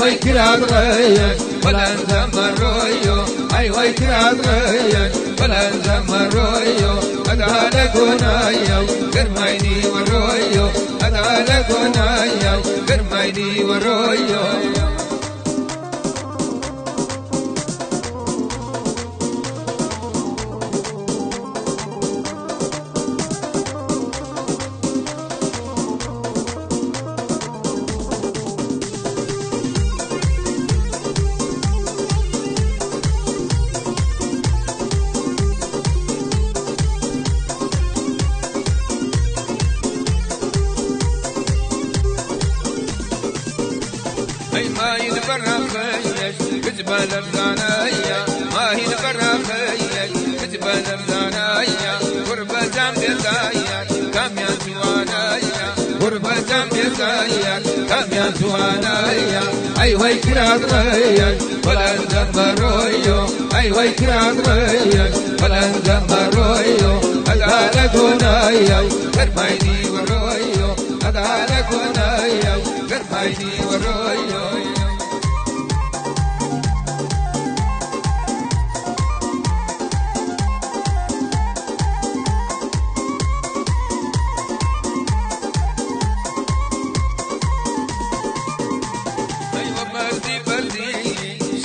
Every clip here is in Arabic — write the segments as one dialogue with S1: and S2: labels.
S1: وي كراد غير ولا نزمر رويو أي وي كراد غير ولا نزمر رويو أدعى قنايا قرميني ورويو أدعى قنايا قرميني ورويو أي ما ينبرا خيش كتب الأبدانية ما ينبرا خيش كتب الأبدانية غربة جنبيتايا كم ينسوانايا غربة جنبيتايا كم ينسوانايا أي وي كراد غيش ولا نزمر رويو أي وي كراد غيش ولا نزمر رويو أدعى قنايا قرميني ورويو أدعى قنايا قرميني ورويو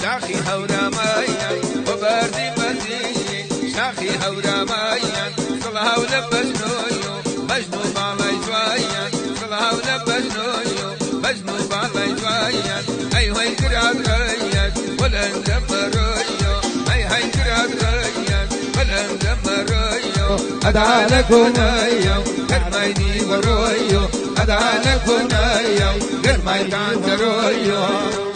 S1: شاخي هورا مايا وبردي بدي شاخي هورا مايا صلها ولبجنويو مجنو بالي جوايا صلها ولبجنويو مجنو بالي جوايا أي هاي كراد غير ولا نزمرويو أي هاي كراد غير ولا نزمرويو أدعى لكنايا قرميني ورويو أدعى لكنايا قرميني ورويو